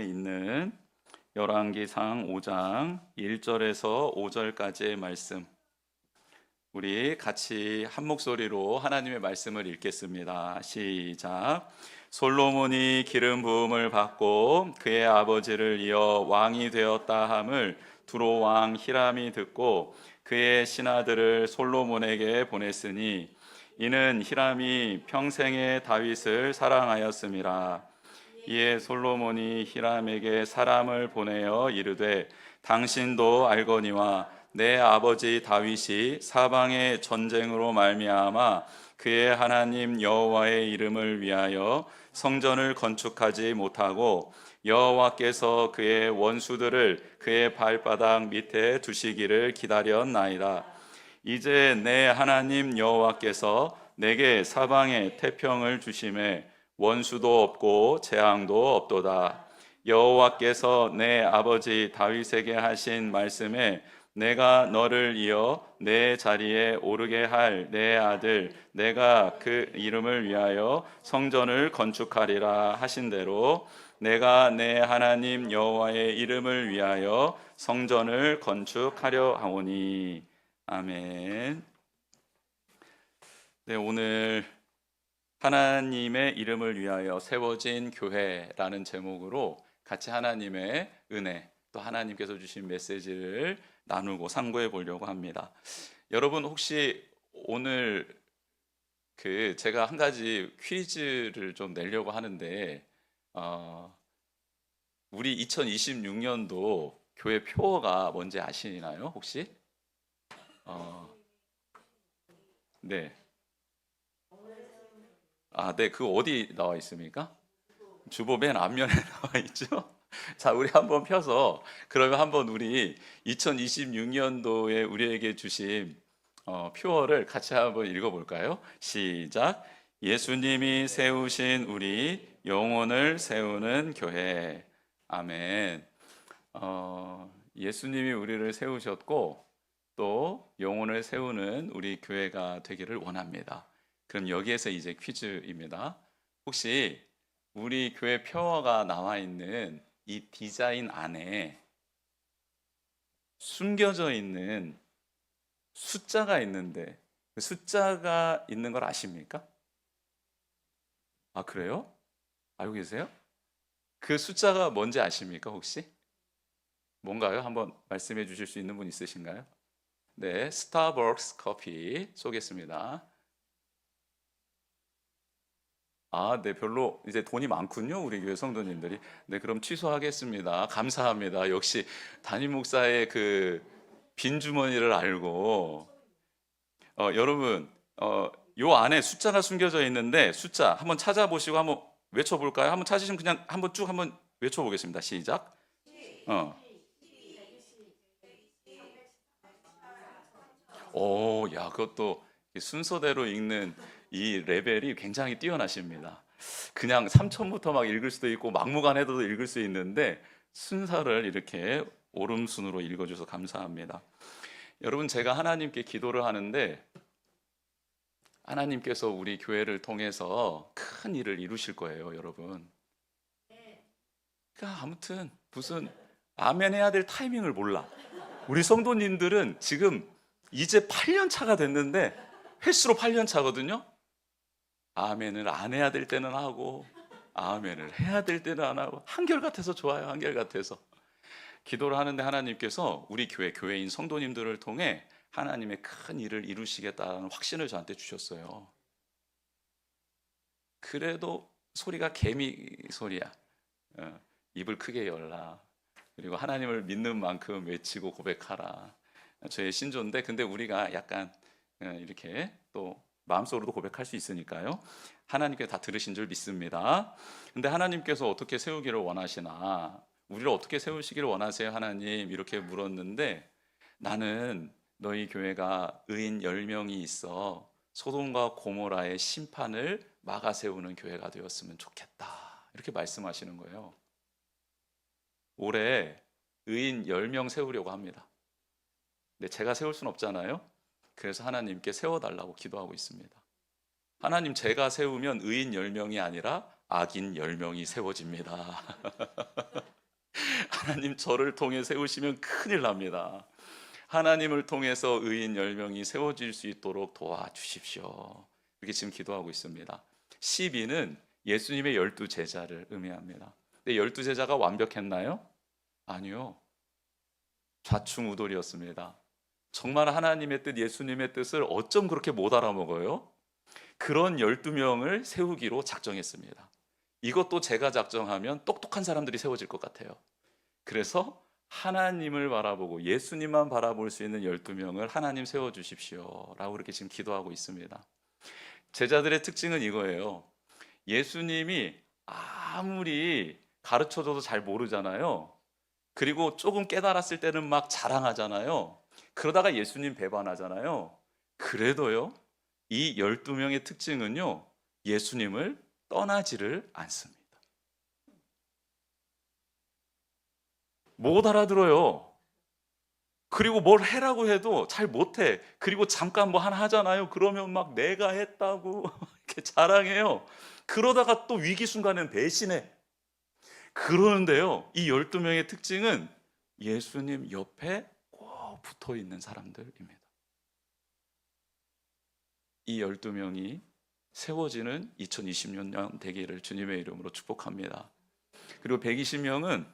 있는 열왕기상 5장 1절에서 5절까지의 말씀, 우리 같이 한 목소리로 하나님의 말씀을 읽겠습니다. 시작. 솔로몬이 기름 부음을 받고 그의 아버지를 이어 왕이 되었다 함을 두로 왕 히람이 듣고 그의 신하들을 솔로몬에게 보냈으니 이는 히람이 평생에 다윗을 사랑하였음이라. 이에 솔로몬이 히람에게 사람을 보내어 이르되 당신도 알거니와 내 아버지 다윗이 사방의 전쟁으로 말미암아 그의 하나님 여호와의 이름을 위하여 성전을 건축하지 못하고 여호와께서 그의 원수들을 그의 발바닥 밑에 두시기를 기다렸나이다. 이제 내 하나님 여호와께서 내게 사방에 태평을 주심에 원수도 없고 재앙도 없도다. 여호와께서 내 아버지 다윗에게 하신 말씀에 내가 너를 이어 내 자리에 오르게 할 내 아들 내가 그 이름을 위하여 성전을 건축하리라 하신 대로 내가 내 하나님 여호와의 이름을 위하여 성전을 건축하려 하오니. 아멘. 네, 오늘 하나님의 이름을 위하여 세워진 교회라는 제목으로 같이 하나님의 은혜, 또 하나님께서 주신 메시지를 나누고 상고해 보려고 합니다. 여러분 혹시 오늘 제가 한 가지 퀴즈를 좀 내려고 하는데, 우리 2026년도 교회 표어가 뭔지 아시나요? 혹시? 네. 네, 그거 어디 나와 있습니까? 주보 맨 앞면에 나와 있죠? 자, 우리 한번 펴서, 그러면 한번 우리 2026년도에 우리에게 주신 표어를 같이 한번 읽어볼까요? 시작. 예수님이 세우신 우리 영혼을 세우는 교회. 아멘. 예수님이 우리를 세우셨고, 또 영혼을 세우는 우리 교회가 되기를 원합니다. 그럼 여기에서 이제 퀴즈입니다. 혹시 우리 교회 표어가 나와 있는 이 디자인 안에 숨겨져 있는 숫자가 있는데 그 숫자가 있는 걸 아십니까? 아, 그래요? 알고 계세요? 그 숫자가 뭔지 아십니까, 혹시? 뭔가요? 한번 말씀해 주실 수 있는 분 있으신가요? 네, 스타벅스 커피 쏘겠습니다. 네, 별로 이제 돈이 많군요, 우리 교회 성도님들이. 네, 그럼 취소하겠습니다. 감사합니다. 역시 담임 목사의 그 빈 주머니를 알고, 여러분, 요 안에 숫자가 숨겨져 있는데 숫자 한번 찾아보시고 한번 외쳐볼까요? 한번 찾으시면 그냥 한번 쭉 한번 외쳐보겠습니다. 시작. 어, 야, 그것도 순서대로 읽는 이 레벨이 굉장히 뛰어나십니다. 그냥 3천부터 막 읽을 수도 있고 막무가내도 읽을 수 있는데 순서를 이렇게 오름순으로 읽어줘서 감사합니다. 여러분, 제가 하나님께 기도를 하는데 하나님께서 우리 교회를 통해서 큰 일을 이루실 거예요, 여러분. 그러니까 아무튼 무슨 아멘 해야 될 타이밍을 몰라. 우리 성도님들은 지금 이제 8년 차가 됐는데 횟수로 8년 차거든요. 아멘을 안 해야 될 때는 하고 아멘을 해야 될 때는 안 하고 한결같아서 좋아요. 한결같아서 기도를 하는데 하나님께서 우리 교회인 성도님들을 통해 하나님의 큰 일을 이루시겠다는 확신을 저한테 주셨어요. 그래도 소리가 개미 소리야. 입을 크게 열라. 그리고 하나님을 믿는 만큼 외치고 고백하라. 저의 신조인데, 근데 우리가 약간 이렇게 또 마음속으로도 고백할 수 있으니까요. 하나님께 다 들으신 줄 믿습니다. 근데 하나님께서 어떻게 세우기를 원하시나? 우리를 어떻게 세우시기를 원하세요, 하나님? 이렇게 물었는데, 나는 너희 교회가 의인 10명이 있어 소돔과 고모라의 심판을 막아 세우는 교회가 되었으면 좋겠다. 이렇게 말씀하시는 거예요. 올해 의인 10명 세우려고 합니다. 근데 제가 세울 수는 없잖아요. 그래서 하나님께 세워달라고 기도하고 있습니다. 하나님, 제가 세우면 의인 10명이 아니라 악인 10명이 세워집니다. 하나님 저를 통해 세우시면 큰일 납니다. 하나님을 통해서 의인 10명이 세워질 수 있도록 도와주십시오. 이렇게 지금 기도하고 있습니다. 12는 예수님의 12제자를 의미합니다. 근데 12제자가 완벽했나요? 아니요. 좌충우돌이었습니다. 정말 하나님의 뜻, 예수님의 뜻을 어쩜 그렇게 못 알아먹어요? 그런 12명을 세우기로 작정했습니다. 이것도 제가 작정하면 똑똑한 사람들이 세워질 것 같아요. 그래서 하나님을 바라보고 예수님만 바라볼 수 있는 12명을 하나님 세워주십시오 라고 그렇게 지금 기도하고 있습니다. 제자들의 특징은 이거예요. 예수님이 아무리 가르쳐줘도 잘 모르잖아요. 그리고 조금 깨달았을 때는 막 자랑하잖아요. 그러다가 예수님 배반하잖아요. 그래도요, 이 12명의 특징은요, 예수님을 떠나지를 않습니다. 못 알아들어요. 그리고 뭘 해라고 해도 잘 못해. 그리고 잠깐 뭐 하나 하잖아요. 그러면 막 내가 했다고 이렇게 자랑해요. 그러다가 또 위기 순간엔 배신해. 그러는데요, 이 12명의 특징은 예수님 옆에 꼭 붙어 있는 사람들입니다. 이 12명이 세워지는 2026년 되기를 주님의 이름으로 축복합니다. 그리고 120명은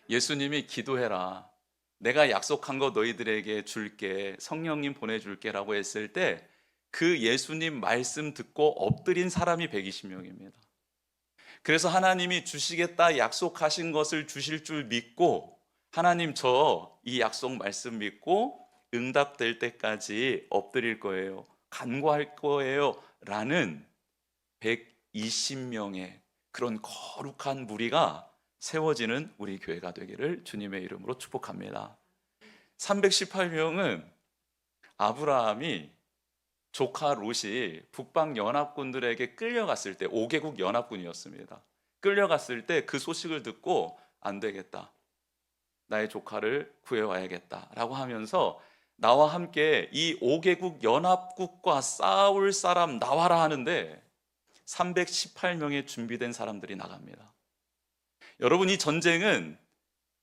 예수님이 기도해라. 내가 약속한 거 너희들에게 줄게. 성령님 보내줄게 라고 했을 때 그 예수님 말씀 듣고 엎드린 사람이 120명입니다. 그래서 하나님이 주시겠다 약속하신 것을 주실 줄 믿고 하나님 저 이 약속 말씀 믿고 응답될 때까지 엎드릴 거예요. 간구할 거예요. 라는 120명의 그런 거룩한 무리가 세워지는 우리 교회가 되기를 주님의 이름으로 축복합니다. 318명은 아브라함이 조카 롯이 북방 연합군들에게 끌려갔을 때 5개국 연합군이었습니다. 끌려갔을 때 그 소식을 듣고 안 되겠다. 나의 조카를 구해와야겠다 라고 하면서 나와 함께 이 5개국 연합국과 싸울 사람 나와라 하는데 318명의 준비된 사람들이 나갑니다. 여러분, 이 전쟁은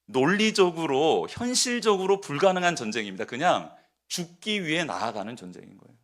논리적으로 현실적으로 불가능한 전쟁입니다. 그냥 죽기 위해 나아가는 전쟁인 거예요.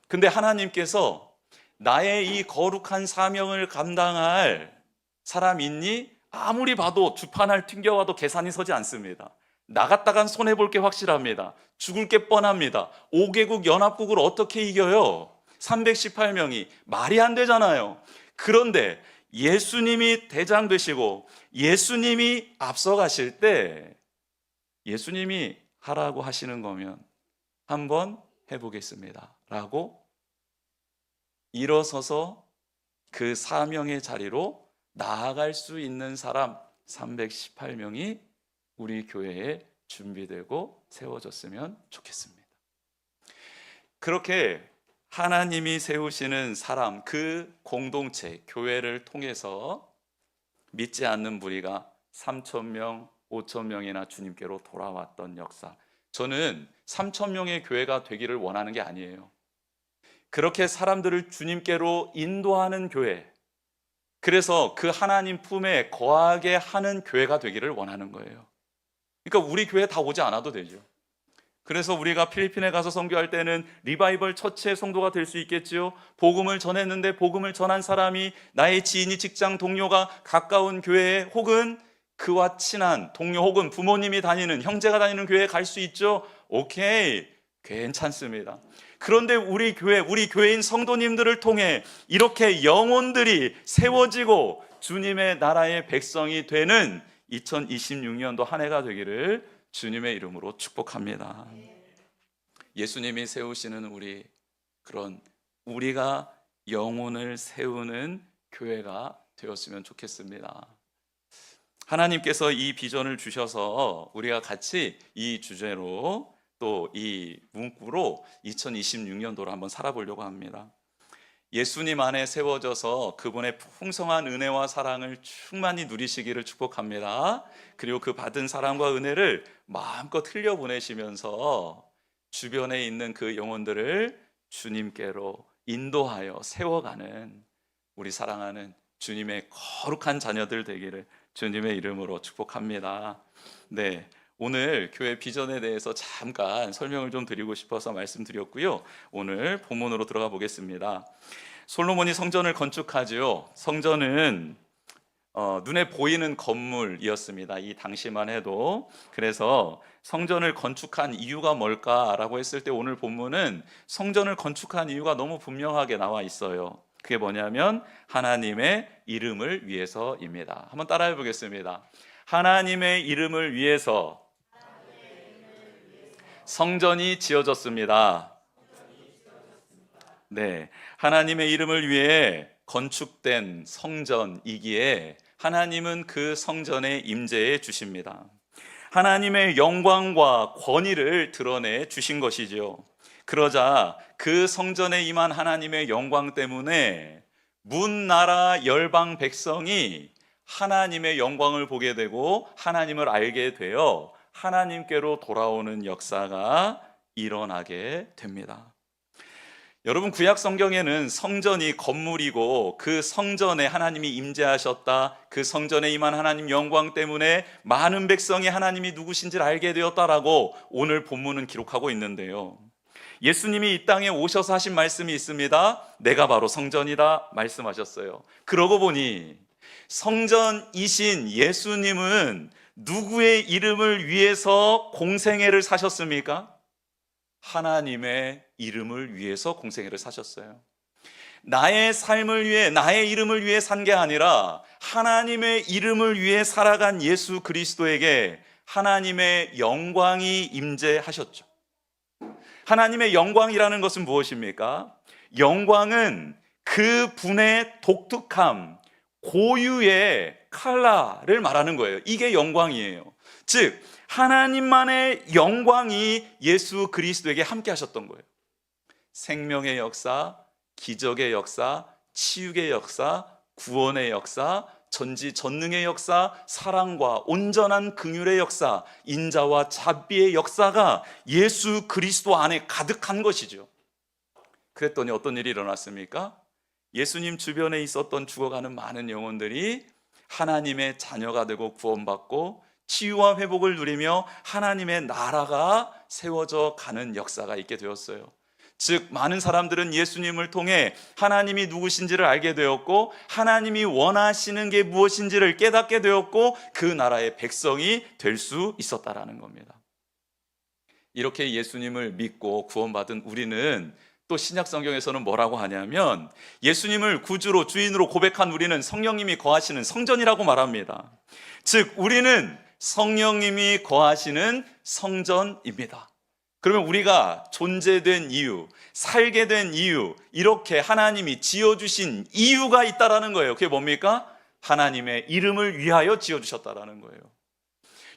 근데 하나님께서 나의 이 거룩한 사명을 감당할 사람 있니? 아무리 봐도 주판을 튕겨와도 계산이 서지 않습니다. 나갔다간 손해볼 게 확실합니다. 죽을 게 뻔합니다. 5개국 연합국을 어떻게 이겨요? 318명이 말이 안 되잖아요. 그런데 예수님이 대장 되시고 예수님이 앞서가실 때 예수님이 하라고 하시는 거면 한번 해보겠습니다 라고 일어서서 그 사명의 자리로 나아갈 수 있는 사람 318명이 우리 교회에 준비되고 세워졌으면 좋겠습니다. 그렇게 하나님이 세우시는 사람, 그 공동체, 교회를 통해서 믿지 않는 무리가 3,000명, 5,000명이나 주님께로 돌아왔던 역사. 저는 3,000명의 교회가 되기를 원하는 게 아니에요. 그렇게 사람들을 주님께로 인도하는 교회, 그래서 그 하나님 품에 거하게 하는 교회가 되기를 원하는 거예요. 그러니까 우리 교회 다 오지 않아도 되죠. 그래서 우리가 필리핀에 가서 선교할 때는 리바이벌 처치의 성도가 될 수 있겠지요. 복음을 전했는데 복음을 전한 사람이 나의 지인이, 직장 동료가 가까운 교회에 혹은 그와 친한 동료 혹은 부모님이 다니는, 형제가 다니는 교회에 갈 수 있죠. 오케이, 괜찮습니다. 그런데 우리 교회, 우리 교회인 성도님들을 통해 이렇게 영혼들이 세워지고 주님의 나라의 백성이 되는 2026년도 한 해가 되기를 주님의 이름으로 축복합니다. 예수님이 세우시는 우리, 그런 우리가 영혼을 세우는 교회가 되었으면 좋겠습니다. 하나님께서 이 비전을 주셔서 우리가 같이 이 주제로 또 이 문구로 2026년도를 한번 살아보려고 합니다. 예수님 안에 세워져서 그분의 풍성한 은혜와 사랑을 충만히 누리시기를 축복합니다. 그리고 그 받은 사랑과 은혜를 마음껏 흘려보내시면서 주변에 있는 그 영혼들을 주님께로 인도하여 세워가는 우리 사랑하는 주님의 거룩한 자녀들 되기를 주님의 이름으로 축복합니다. 네, 오늘 교회 비전에 대해서 잠깐 설명을 좀 드리고 싶어서 말씀드렸고요. 오늘 본문으로 들어가 보겠습니다. 솔로몬이 성전을 건축하지요. 성전은 눈에 보이는 건물이었습니다. 이 당시만 해도. 그래서 성전을 건축한 이유가 뭘까라고 했을 때 오늘 본문은 성전을 건축한 이유가 너무 분명하게 나와 있어요. 그게 뭐냐면 하나님의 이름을 위해서입니다. 한번 따라해 보겠습니다. 하나님의 이름을 위해서 성전이 지어졌습니다. 네, 하나님의 이름을 위해 건축된 성전이기에 하나님은 그 성전에 임재해 주십니다. 하나님의 영광과 권위를 드러내 주신 것이죠. 그러자 그 성전에 임한 하나님의 영광 때문에 문나라 열방 백성이 하나님의 영광을 보게 되고 하나님을 알게 되어 하나님께로 돌아오는 역사가 일어나게 됩니다. 여러분, 구약 성경에는 성전이 건물이고 그 성전에 하나님이 임재하셨다, 그 성전에 임한 하나님 영광 때문에 많은 백성이 하나님이 누구신지를 알게 되었다라고 오늘 본문은 기록하고 있는데요, 예수님이 이 땅에 오셔서 하신 말씀이 있습니다. 내가 바로 성전이다 말씀하셨어요. 그러고 보니 성전이신 예수님은 누구의 이름을 위해서 공생애를 사셨습니까? 하나님의 이름을 위해서 공생애를 사셨어요. 나의 삶을 위해, 나의 이름을 위해 산 게 아니라 하나님의 이름을 위해 살아간 예수 그리스도에게 하나님의 영광이 임재하셨죠. 하나님의 영광이라는 것은 무엇입니까? 영광은 그 분의 독특함, 고유의 칼라를 말하는 거예요. 이게 영광이에요. 즉 하나님만의 영광이 예수 그리스도에게 함께 하셨던 거예요. 생명의 역사, 기적의 역사, 치유의 역사, 구원의 역사, 전지전능의 역사, 사랑과 온전한 긍휼의 역사, 인자와 자비의 역사가 예수 그리스도 안에 가득한 것이죠. 그랬더니 어떤 일이 일어났습니까? 예수님 주변에 있었던 죽어가는 많은 영혼들이 하나님의 자녀가 되고 구원받고 치유와 회복을 누리며 하나님의 나라가 세워져 가는 역사가 있게 되었어요. 즉 많은 사람들은 예수님을 통해 하나님이 누구신지를 알게 되었고 하나님이 원하시는 게 무엇인지를 깨닫게 되었고 그 나라의 백성이 될 수 있었다라는 겁니다. 이렇게 예수님을 믿고 구원받은 우리는 또 신약 성경에서는 뭐라고 하냐면 예수님을 구주로 주인으로 고백한 우리는 성령님이 거하시는 성전이라고 말합니다. 즉 우리는 성령님이 거하시는 성전입니다. 그러면 우리가 존재된 이유, 살게 된 이유, 이렇게 하나님이 지어주신 이유가 있다라는 거예요. 그게 뭡니까? 하나님의 이름을 위하여 지어주셨다라는 거예요.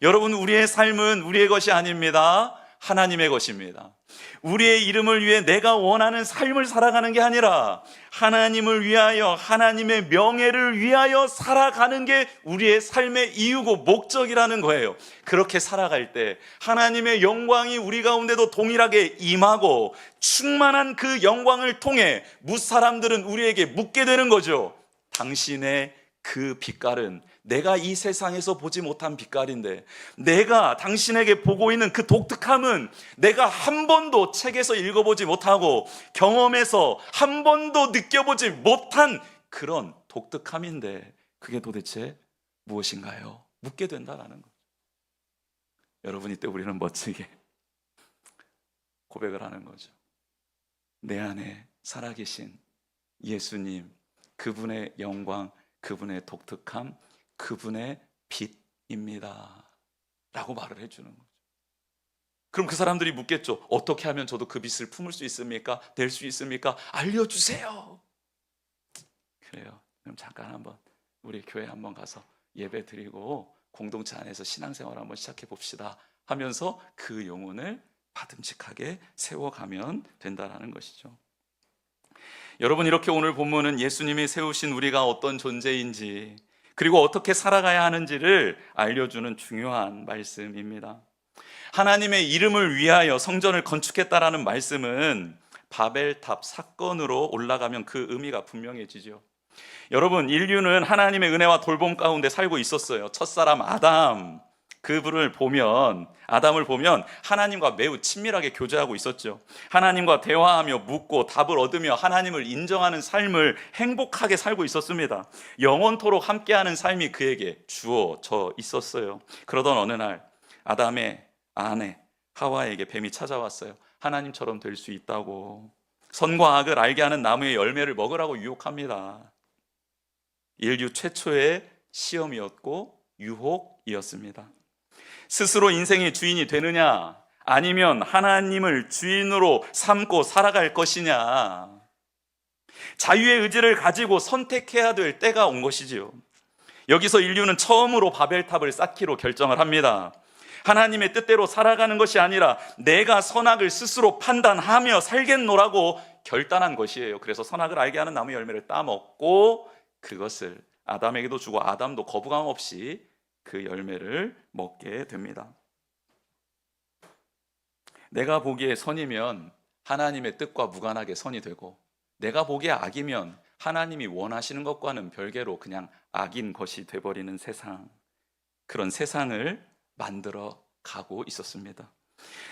여러분, 우리의 삶은 우리의 것이 아닙니다. 하나님의 것입니다. 우리의 이름을 위해 내가 원하는 삶을 살아가는 게 아니라 하나님을 위하여, 하나님의 명예를 위하여 살아가는 게 우리의 삶의 이유고 목적이라는 거예요. 그렇게 살아갈 때 하나님의 영광이 우리 가운데도 동일하게 임하고 충만한 그 영광을 통해 무사람들은 우리에게 묻게 되는 거죠. 당신의 그 빛깔은 내가 이 세상에서 보지 못한 빛깔인데, 내가 당신에게 보고 있는 그 독특함은 내가 한 번도 책에서 읽어보지 못하고 경험에서 한 번도 느껴보지 못한 그런 독특함인데 그게 도대체 무엇인가요? 묻게 된다라는 거죠. 여러분, 이때 우리는 멋지게 고백을 하는 거죠. 내 안에 살아계신 예수님, 그분의 영광, 그분의 독특함, 그분의 빛입니다 라고 말을 해주는 거죠. 그럼 그 사람들이 묻겠죠. 어떻게 하면 저도 그 빛을 품을 수 있습니까? 될 수 있습니까? 알려주세요. 그래요. 그럼 잠깐 한번 우리 교회 한번 가서 예배 드리고 공동체 안에서 신앙생활 한번 시작해 봅시다 하면서 그 영혼을 바듬직하게 세워가면 된다는 것이죠. 여러분, 이렇게 오늘 본문은 예수님이 세우신 우리가 어떤 존재인지, 그리고 어떻게 살아가야 하는지를 알려주는 중요한 말씀입니다. 하나님의 이름을 위하여 성전을 건축했다라는 말씀은 바벨탑 사건으로 올라가면 그 의미가 분명해지죠. 여러분, 인류는 하나님의 은혜와 돌봄 가운데 살고 있었어요. 첫사람 아담, 그분을 보면, 아담을 보면 하나님과 매우 친밀하게 교제하고 있었죠. 하나님과 대화하며 묻고 답을 얻으며 하나님을 인정하는 삶을 행복하게 살고 있었습니다. 영원토록 함께하는 삶이 그에게 주어져 있었어요. 그러던 어느 날 아담의 아내 하와에게 뱀이 찾아왔어요. 하나님처럼 될 수 있다고, 선과 악을 알게 하는 나무의 열매를 먹으라고 유혹합니다. 인류 최초의 시험이었고 유혹이었습니다. 스스로 인생의 주인이 되느냐, 아니면 하나님을 주인으로 삼고 살아갈 것이냐, 자유의 의지를 가지고 선택해야 될 때가 온 것이지요. 여기서 인류는 처음으로 바벨탑을 쌓기로 결정을 합니다. 하나님의 뜻대로 살아가는 것이 아니라 내가 선악을 스스로 판단하며 살겠노라고 결단한 것이에요. 그래서 선악을 알게 하는 나무 열매를 따먹고 그것을 아담에게도 주고 아담도 거부감 없이 그 열매를 먹게 됩니다. 내가 보기에 선이면 하나님의 뜻과 무관하게 선이 되고, 내가 보기에 악이면 하나님이 원하시는 것과는 별개로 그냥 악인 것이 돼버리는 세상, 그런 세상을 만들어 가고 있었습니다.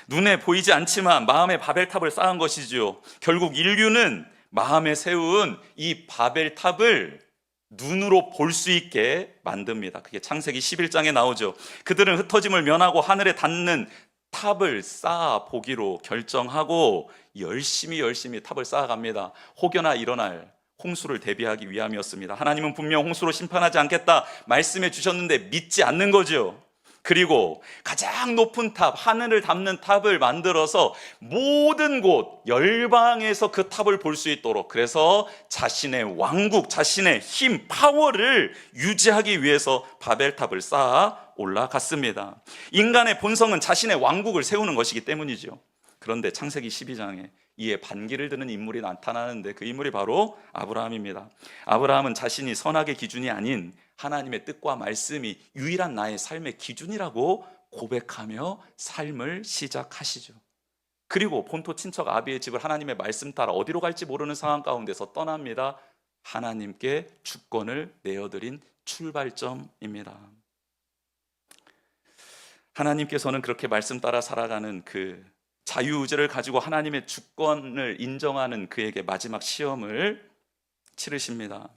눈에 보이지 않지만 마음의 바벨탑을 쌓은 것이죠. 결국 인류는 마음에 세운 이 바벨탑을 눈으로 볼 수 있게 만듭니다. 그게 창세기 11장에 나오죠. 그들은 흩어짐을 면하고 하늘에 닿는 탑을 쌓아 보기로 결정하고 열심히 탑을 쌓아갑니다. 혹여나 일어날 홍수를 대비하기 위함이었습니다. 하나님은 분명 홍수로 심판하지 않겠다 말씀해 주셨는데 믿지 않는 거죠. 그리고 가장 높은 탑, 하늘을 담는 탑을 만들어서 모든 곳, 열방에서 그 탑을 볼 수 있도록, 그래서 자신의 왕국, 자신의 힘, 파워를 유지하기 위해서 바벨탑을 쌓아 올라갔습니다. 인간의 본성은 자신의 왕국을 세우는 것이기 때문이죠. 그런데 창세기 12장에 이에 반기를 드는 인물이 나타나는데 그 인물이 바로 아브라함입니다. 아브라함은 자신이 선악의 기준이 아닌 하나님의 뜻과 말씀이 유일한 나의 삶의 기준이라고 고백하며 삶을 시작하시죠. 그리고 본토 친척 아비의 집을 하나님의 말씀 따라 어디로 갈지 모르는 상황 가운데서 떠납니다. 하나님께 주권을 내어드린 출발점입니다. 하나님께서는 그렇게 말씀 따라 살아가는 그 자유의지를 가지고 하나님의 주권을 인정하는 그에게 마지막 시험을 치르십니다.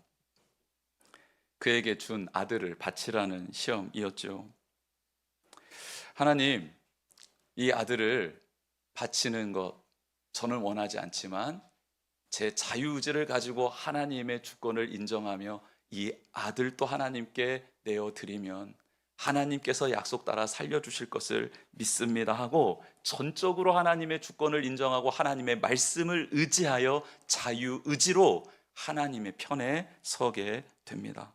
그에게 준 아들을 바치라는 시험이었죠. 하나님, 이 아들을 바치는 것 저는 원하지 않지만 제 자유의지를 가지고 하나님의 주권을 인정하며 이 아들도 하나님께 내어드리면 하나님께서 약속 따라 살려주실 것을 믿습니다 하고 전적으로 하나님의 주권을 인정하고 하나님의 말씀을 의지하여 자유의지로 하나님의 편에 서게 됩니다.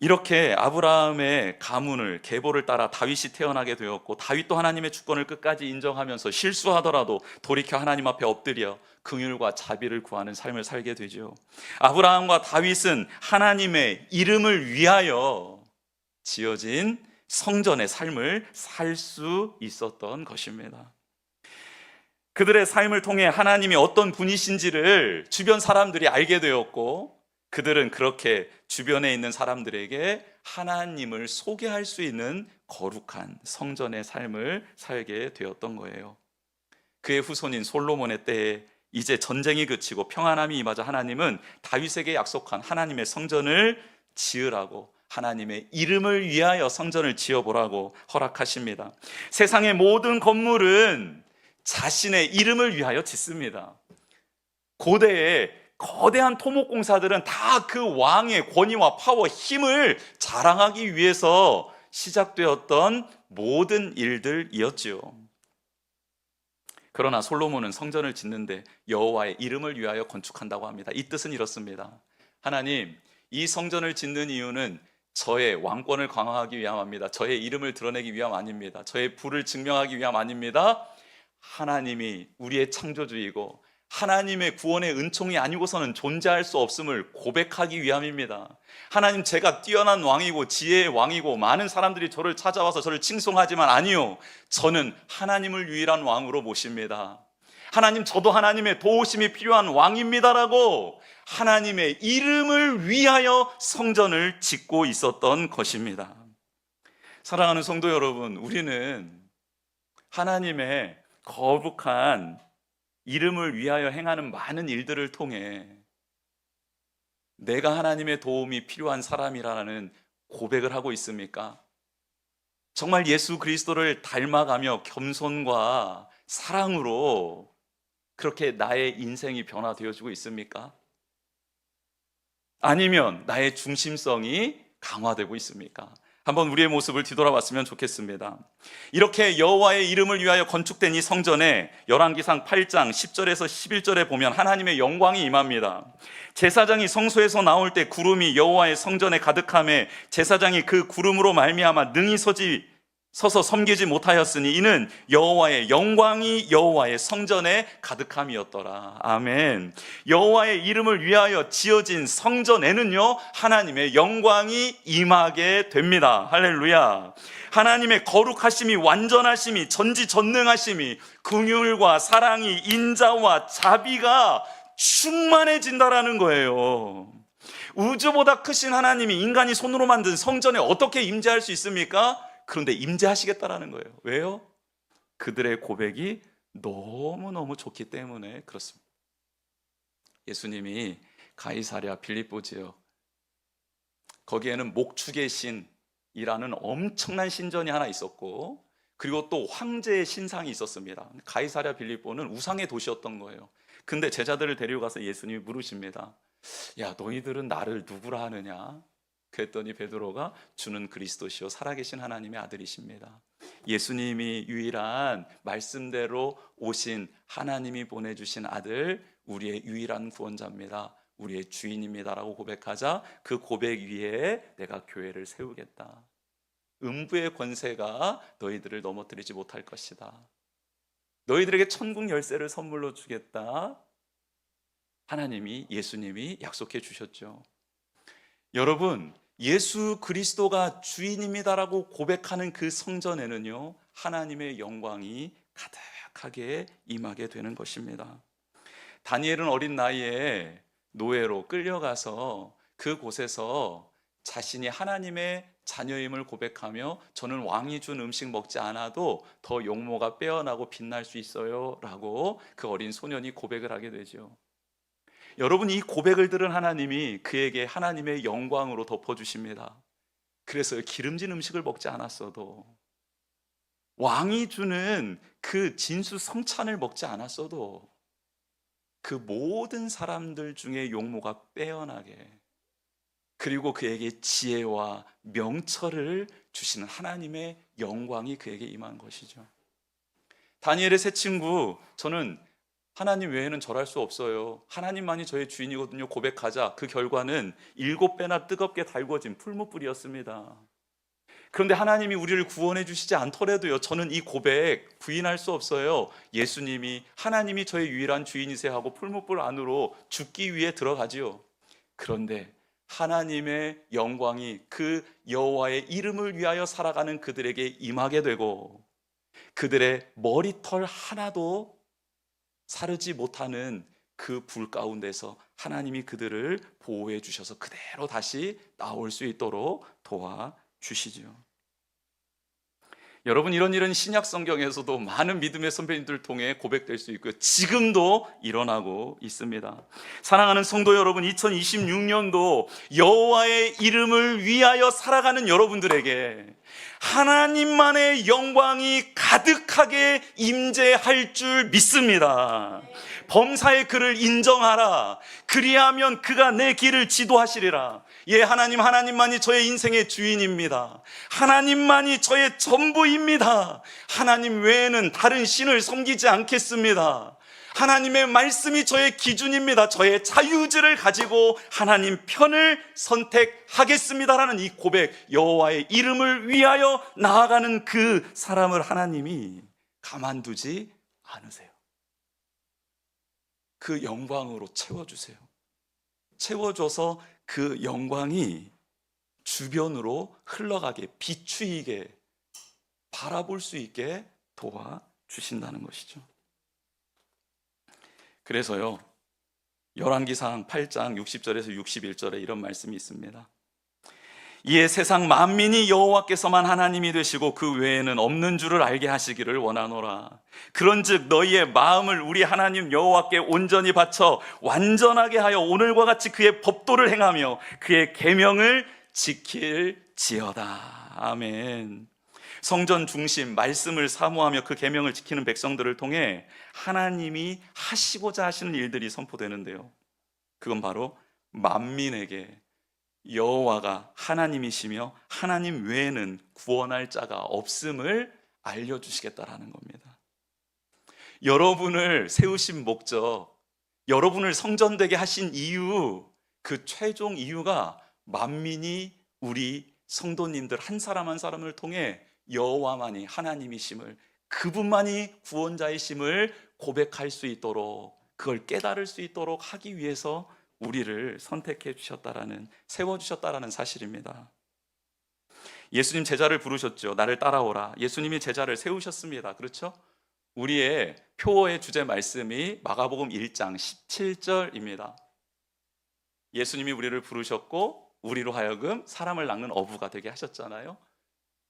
이렇게 아브라함의 가문을, 계보를 따라 다윗이 태어나게 되었고, 다윗도 하나님의 주권을 끝까지 인정하면서 실수하더라도 돌이켜 하나님 앞에 엎드려 긍휼과 자비를 구하는 삶을 살게 되죠. 아브라함과 다윗은 하나님의 이름을 위하여 지어진 성전의 삶을 살 수 있었던 것입니다. 그들의 삶을 통해 하나님이 어떤 분이신지를 주변 사람들이 알게 되었고, 그들은 그렇게 주변에 있는 사람들에게 하나님을 소개할 수 있는 거룩한 성전의 삶을 살게 되었던 거예요. 그의 후손인 솔로몬의 때에 이제 전쟁이 그치고 평안함이 임하자 하나님은 다윗에게 약속한 하나님의 성전을 지으라고, 하나님의 이름을 위하여 성전을 지어보라고 허락하십니다. 세상의 모든 건물은 자신의 이름을 위하여 짓습니다. 고대에 거대한 토목공사들은 다 그 왕의 권위와 파워, 힘을 자랑하기 위해서 시작되었던 모든 일들이었지요. 그러나 솔로몬은 성전을 짓는데 여호와의 이름을 위하여 건축한다고 합니다. 이 뜻은 이렇습니다. 하나님, 이 성전을 짓는 이유는 저의 왕권을 강화하기 위함입니다. 저의 이름을 드러내기 위함 아닙니다. 저의 부를 증명하기 위함 아닙니다. 하나님이 우리의 창조주이고 하나님의 구원의 은총이 아니고서는 존재할 수 없음을 고백하기 위함입니다. 하나님, 제가 뛰어난 왕이고 지혜의 왕이고 많은 사람들이 저를 찾아와서 저를 칭송하지만 아니요, 저는 하나님을 유일한 왕으로 모십니다. 하나님, 저도 하나님의 도우심이 필요한 왕입니다라고 하나님의 이름을 위하여 성전을 짓고 있었던 것입니다. 사랑하는 성도 여러분, 우리는 하나님의 거룩한 이름을 위하여 행하는 많은 일들을 통해 내가 하나님의 도움이 필요한 사람이라는 고백을 하고 있습니까? 정말 예수 그리스도를 닮아가며 겸손과 사랑으로 그렇게 나의 인생이 변화되어지고 있습니까? 아니면 나의 중심성이 강화되고 있습니까? 한번 우리의 모습을 뒤돌아봤으면 좋겠습니다. 이렇게 여호와의 이름을 위하여 건축된 이 성전에 열왕기상 8장 10절에서 11절에 보면 하나님의 영광이 임합니다. 제사장이 성소에서 나올 때 구름이 여호와의 성전에 가득하며 제사장이 그 구름으로 말미암아 능히 서서 섬기지 못하였으니 이는 여호와의 영광이 여호와의 성전에 가득함이었더라. 아멘. 여호와의 이름을 위하여 지어진 성전에는요 하나님의 영광이 임하게 됩니다. 할렐루야. 하나님의 거룩하심이, 완전하심이, 전지전능하심이, 긍휼과 사랑이, 인자와 자비가 충만해진다라는 거예요. 우주보다 크신 하나님이 인간이 손으로 만든 성전에 어떻게 임재할 수 있습니까? 그런데 임재하시겠다라는 거예요. 왜요? 그들의 고백이 너무너무 좋기 때문에 그렇습니다. 예수님이 가이사랴 빌립보 지역, 거기에는 목축의 신이라는 엄청난 신전이 하나 있었고, 그리고 또 황제의 신상이 있었습니다. 가이사랴 빌립보는 우상의 도시였던 거예요. 근데 제자들을 데려가서 예수님이 물으십니다. 야, 너희들은 나를 누구라 하느냐? 그랬더니 베드로가 주는 그리스도시요 살아계신 하나님의 아들이십니다. 예수님이 유일한 말씀대로 오신 하나님이 보내주신 아들, 우리의 유일한 구원자입니다. 우리의 주인입니다라고 고백하자 그 고백 위에 내가 교회를 세우겠다. 음부의 권세가 너희들을 넘어뜨리지 못할 것이다. 너희들에게 천국 열쇠를 선물로 주겠다. 하나님이, 예수님이 약속해 주셨죠. 여러분, 예수 그리스도가 주인입니다라고 고백하는 그 성전에는요 하나님의 영광이 가득하게 임하게 되는 것입니다. 다니엘은 어린 나이에 노예로 끌려가서 그곳에서 자신이 하나님의 자녀임을 고백하며 저는 왕이 준 음식 먹지 않아도 더 용모가 빼어나고 빛날 수 있어요 라고 그 어린 소년이 고백을 하게 되죠. 여러분, 이 고백을 들은 하나님이 그에게 하나님의 영광으로 덮어주십니다. 그래서 기름진 음식을 먹지 않았어도, 왕이 주는 그 진수 성찬을 먹지 않았어도 그 모든 사람들 중에 용모가 빼어나게, 그리고 그에게 지혜와 명철을 주시는 하나님의 영광이 그에게 임한 것이죠. 다니엘의 세 친구, 저는 하나님 외에는 절할 수 없어요, 하나님만이 저의 주인이거든요 고백하자 그 결과는 7배나 뜨겁게 달궈진 풀무불이었습니다. 그런데 하나님이 우리를 구원해 주시지 않더라도요 저는 이 고백 부인할 수 없어요. 예수님이, 하나님이 저의 유일한 주인이세요 하고 풀무불 안으로 죽기 위해 들어가지요. 그런데 하나님의 영광이 그 여호와의 이름을 위하여 살아가는 그들에게 임하게 되고, 그들의 머리털 하나도 사르지 못하는 그 불 가운데서 하나님이 그들을 보호해 주셔서 그대로 다시 나올 수 있도록 도와주시죠. 여러분, 이런 일은 신약 성경에서도 많은 믿음의 선배님들 통해 고백될 수 있고요 지금도 일어나고 있습니다. 사랑하는 성도 여러분, 2026년도 여호와의 이름을 위하여 살아가는 여러분들에게 하나님만의 영광이 가득하게 임재할 줄 믿습니다. 범사의 그를 인정하라. 그리하면 그가 내 길을 지도하시리라. 예, 하나님만이 저의 인생의 주인입니다. 하나님만이 저의 전부입니다. 하나님 외에는 다른 신을 섬기지 않겠습니다. 하나님의 말씀이 저의 기준입니다. 저의 자유의지를 가지고 하나님 편을 선택하겠습니다라는 이 고백, 여호와의 이름을 위하여 나아가는 그 사람을 하나님이 가만두지 않으세요. 그 영광으로 채워주세요. 채워줘서 그 영광이 주변으로 흘러가게, 비추이게, 바라볼 수 있게 도와주신다는 것이죠. 그래서요, 열왕기상 8장 60절에서 61절에 이런 말씀이 있습니다. 이에 세상 만민이 여호와께서만 하나님이 되시고 그 외에는 없는 줄을 알게 하시기를 원하노라. 그런즉 너희의 마음을 우리 하나님 여호와께 온전히 바쳐 완전하게 하여 오늘과 같이 그의 법도를 행하며 그의 계명을 지킬지어다. 아멘. 성전 중심 말씀을 사모하며 그 계명을 지키는 백성들을 통해 하나님이 하시고자 하시는 일들이 선포되는데요, 그건 바로 만민에게 여호와가 하나님이시며 하나님 외에는 구원할 자가 없음을 알려주시겠다라는 겁니다. 여러분을 세우신 목적, 여러분을 성전되게 하신 이유, 그 최종 이유가 만민이 우리 성도님들 한 사람 한 사람을 통해 여호와만이 하나님이심을, 그분만이 구원자이심을 고백할 수 있도록, 그걸 깨달을 수 있도록 하기 위해서 우리를 선택해 주셨다라는, 세워주셨다라는 사실입니다. 예수님 제자를 부르셨죠. 나를 따라오라. 예수님이 제자를 세우셨습니다. 그렇죠? 우리의 표어의 주제 말씀이 마가복음 1장 17절입니다. 예수님이 우리를 부르셨고 우리로 하여금 사람을 낚는 어부가 되게 하셨잖아요.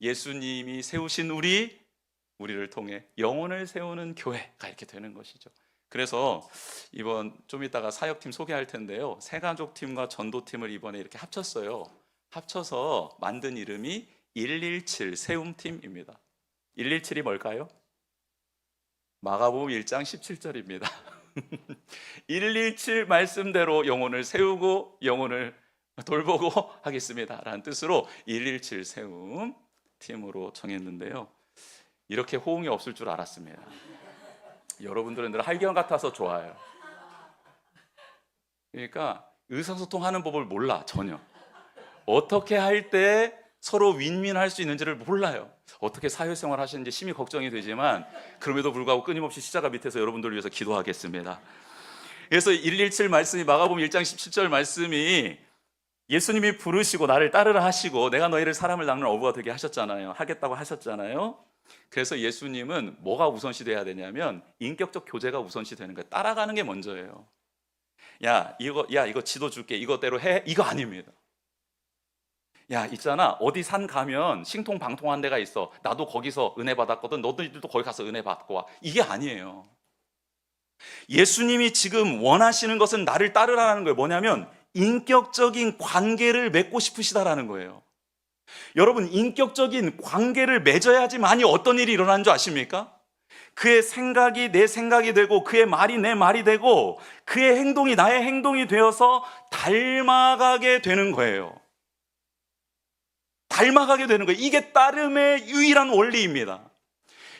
예수님이 세우신 우리를 통해 영혼을 세우는 교회가 이렇게 되는 것이죠. 그래서 이번 좀 이따가 사역팀 소개할 텐데요, 새가족팀과 전도팀을 이번에 이렇게 합쳤어요. 합쳐서 만든 이름이 117 세움팀입니다. 117이 뭘까요? 마가복음 1장 17절입니다. 117 말씀대로 영혼을 세우고 영혼을 돌보고 하겠습니다 라는 뜻으로 117 세움 팀으로 정했는데요, 이렇게 호응이 없을 줄 알았습니다. 여러분들은 늘 할기왕 같아서 좋아요. 그러니까 의사소통하는 법을 몰라. 전혀 어떻게 할 때 서로 윈윈할 수 있는지를 몰라요. 어떻게 사회생활 하시는지 심히 걱정이 되지만 그럼에도 불구하고 끊임없이 십자가 밑에서 여러분들을 위해서 기도하겠습니다. 그래서 117 말씀이, 마가복음 1장 17절 말씀이 예수님이 부르시고 나를 따르라 하시고 내가 너희를 사람을 낚는 어부가 되게 하셨잖아요. 하겠다고 하셨잖아요. 그래서 예수님은 뭐가 우선시 돼야 되냐면 인격적 교제가 우선시 되는 거예요. 따라가는 게 먼저예요. 야 이거 지도 줄게, 이거대로 해, 이거 아닙니다. 야 있잖아, 어디 산 가면 신통방통한 데가 있어, 나도 거기서 은혜 받았거든, 너희들도 거기 가서 은혜 받고 와, 이게 아니에요. 예수님이 지금 원하시는 것은 나를 따르라는 거예요. 뭐냐면 인격적인 관계를 맺고 싶으시다라는 거예요. 여러분, 인격적인 관계를 맺어야지만이 어떤 일이 일어나는 줄 아십니까? 그의 생각이 내 생각이 되고 그의 말이 내 말이 되고 그의 행동이 나의 행동이 되어서 닮아가게 되는 거예요. 닮아가게 되는 거예요. 이게 따름의 유일한 원리입니다.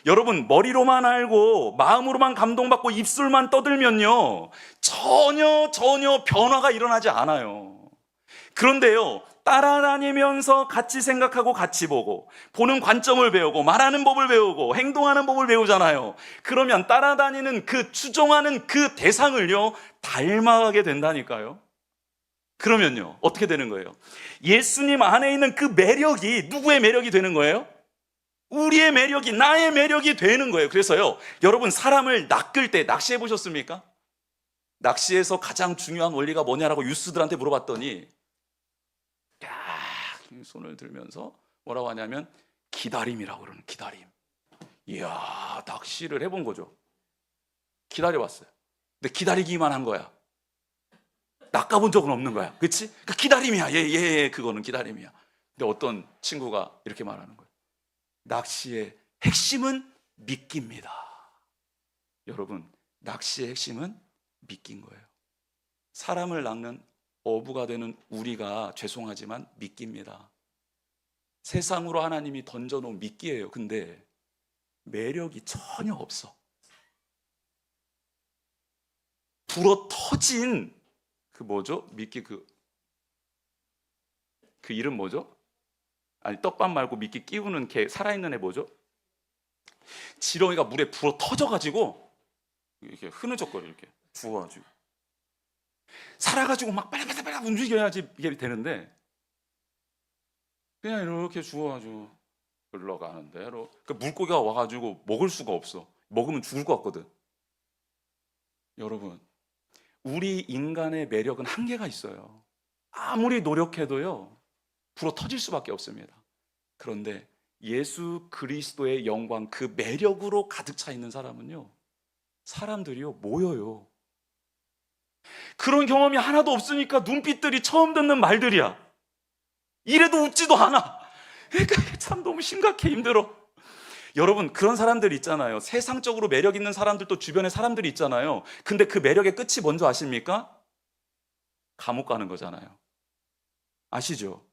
여러분, 머리로만 알고 마음으로만 감동받고 입술만 떠들면요, 전혀 변화가 일어나지 않아요. 그런데요, 따라다니면서 같이 생각하고 같이 보고 보는 관점을 배우고 말하는 법을 배우고 행동하는 법을 배우잖아요. 그러면 따라다니는 그 추종하는 그 대상을요 닮아가게 된다니까요. 그러면요 어떻게 되는 거예요? 예수님 안에 있는 그 매력이 누구의 매력이 되는 거예요? 우리의 매력이, 나의 매력이 되는 거예요. 그래서요, 여러분, 사람을 낚을 때 낚시해 보셨습니까? 낚시에서 가장 중요한 원리가 뭐냐라고 유스들한테 물어봤더니 손을 들면서 뭐라고 하냐면 기다림이라고 그러는, 기다림. 이야, 낚시를 해본 거죠. 기다려봤어요. 근데 기다리기만 한 거야. 낚아본 적은 없는 거야. 그치? 그러니까 기다림이야. 예, 그거는 기다림이야. 근데 어떤 친구가 이렇게 말하는 거예요. 낚시의 핵심은 미끼입니다. 여러분, 낚시의 핵심은 미끼인 거예요. 사람을 낚는 어부가 되는 우리가 죄송하지만 미끼입니다. 세상으로 하나님이 던져놓은 미끼예요. 근데 매력이 전혀 없어. 불어 터진 그 뭐죠? 미끼 그 이름 뭐죠? 아니, 떡밥 말고 미끼 끼우는 개, 살아있는 애 뭐죠? 지렁이가 물에 불어 터져가지고 이렇게 흐느적거려, 이렇게 부어가지고 살아가지고 막 빨리 움직여야지 이게 되는데 그냥 이렇게 주워가지고 흘러가는 대로, 그 물고기가 와가지고 먹을 수가 없어. 먹으면 죽을 것 같거든. 여러분, 우리 인간의 매력은 한계가 있어요. 아무리 노력해도요, 불어 터질 수밖에 없습니다. 그런데 예수 그리스도의 영광, 그 매력으로 가득 차 있는 사람은요, 사람들이요, 모여요. 그런 경험이 하나도 없으니까 눈빛들이 처음 듣는 말들이야. 이래도 웃지도 않아. 그러니까 참 너무 심각해, 힘들어. 여러분, 그런 사람들 있잖아요. 세상적으로 매력 있는 사람들도 주변에 사람들이 있잖아요. 근데 그 매력의 끝이 뭔지 아십니까? 감옥 가는 거잖아요. 아시죠?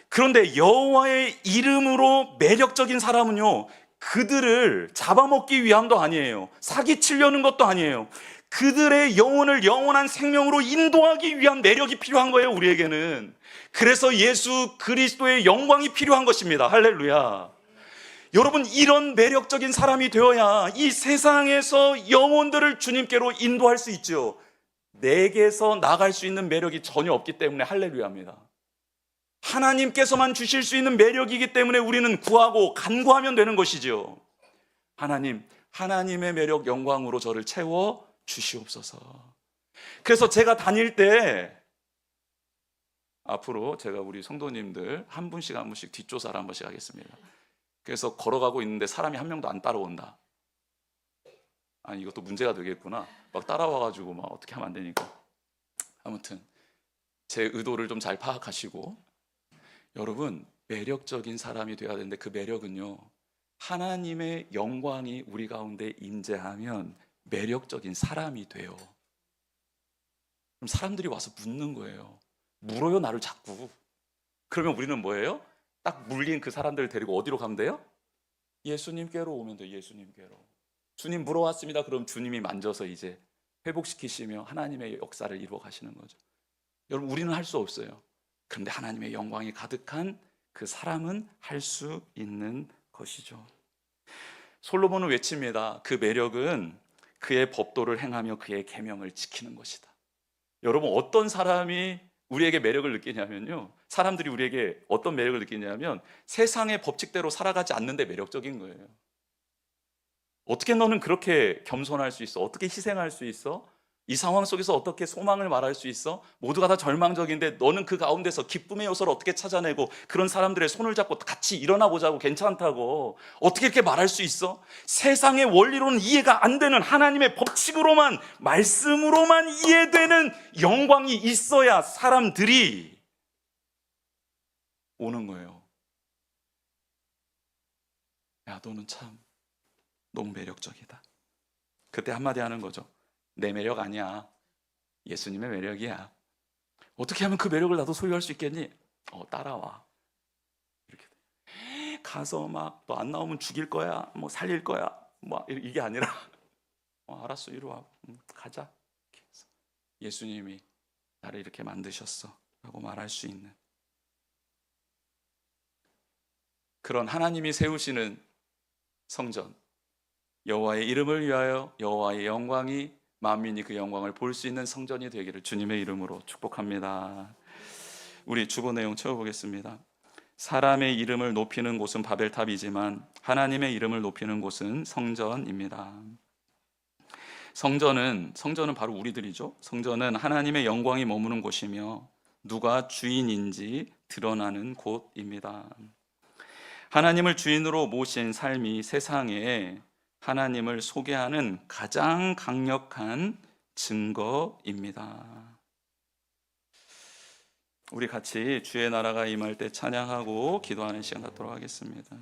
그런데 여호와의 이름으로 매력적인 사람은요, 그들을 잡아먹기 위함도 아니에요. 사기치려는 것도 아니에요. 그들의 영혼을 영원한 생명으로 인도하기 위한 매력이 필요한 거예요, 우리에게는. 그래서 예수 그리스도의 영광이 필요한 것입니다. 할렐루야. 여러분, 이런 매력적인 사람이 되어야 이 세상에서 영혼들을 주님께로 인도할 수 있죠. 내게서 나갈 수 있는 매력이 전혀 없기 때문에 할렐루야입니다. 하나님께서만 주실 수 있는 매력이기 때문에 우리는 구하고 간구하면 되는 것이죠. 하나님, 하나님의 매력 영광으로 저를 채워 주시옵소서. 그래서 제가 다닐 때 앞으로 제가 우리 성도님들 한 분씩 한 분씩 뒷조사를 한 번씩 하겠습니다. 그래서 걸어가고 있는데 사람이 한 명도 안 따라온다. 아니, 이것도 문제가 되겠구나. 막 따라와가지고 막 어떻게 하면 안 되니까. 아무튼 제 의도를 좀 잘 파악하시고, 여러분, 매력적인 사람이 되어야 되는데 그 매력은요, 하나님의 영광이 우리 가운데 임재하면 매력적인 사람이 돼요. 그럼 사람들이 와서 묻는 거예요. 물어요, 나를 자꾸. 그러면 우리는 뭐예요? 딱 물린 그 사람들을 데리고 어디로 가면 돼요? 예수님께로 오면 돼요. 예수님께로. 주님 물어왔습니다. 그럼 주님이 만져서 이제 회복시키시며 하나님의 역사를 이루어 가시는 거죠. 여러분, 우리는 할 수 없어요. 그런데 하나님의 영광이 가득한 그 사람은 할 수 있는 것이죠. 솔로몬은 외칩니다. 그 매력은 그의 법도를 행하며 그의 계명을 지키는 것이다. 여러분, 어떤 사람이 우리에게 매력을 느끼냐면요, 사람들이 우리에게 어떤 매력을 느끼냐면 세상의 법칙대로 살아가지 않는데 매력적인 거예요. 어떻게 너는 그렇게 겸손할 수 있어? 어떻게 희생할 수 있어? 이 상황 속에서 어떻게 소망을 말할 수 있어? 모두가 다 절망적인데 너는 그 가운데서 기쁨의 요소를 어떻게 찾아내고 그런 사람들의 손을 잡고 같이 일어나 보자고, 괜찮다고 어떻게 이렇게 말할 수 있어? 세상의 원리로는 이해가 안 되는 하나님의 법칙으로만, 말씀으로만 이해되는 영광이 있어야 사람들이 오는 거예요. 야, 너는 참 너무 매력적이다. 그때 한마디 하는 거죠. 내 매력 아니야. 예수님의 매력이야. 어떻게 하면 그 매력을 나도 소유할 수 있겠니? 따라와. 이렇게 가서 막 너 안 나오면 죽일 거야, 뭐 살릴 거야, 뭐 이게 아니라 알았어, 이리 와, 가자. 예수님이 나를 이렇게 만드셨어라고 말할 수 있는 그런 하나님이 세우시는 성전, 여호와의 이름을 위하여 여호와의 영광이, 만민이 그 영광을 볼 수 있는 성전이 되기를 주님의 이름으로 축복합니다. 우리 주보 내용 채워보겠습니다. 사람의 이름을 높이는 곳은 바벨탑이지만 하나님의 이름을 높이는 곳은 성전입니다. 성전은 바로 우리들이죠. 성전은 하나님의 영광이 머무는 곳이며 누가 주인인지 드러나는 곳입니다. 하나님을 주인으로 모신 삶이 세상에 하나님을 소개하는 가장 강력한 증거입니다. 우리 같이 주의 나라가 임할 때 찬양하고 기도하는 시간 갖도록 하겠습니다.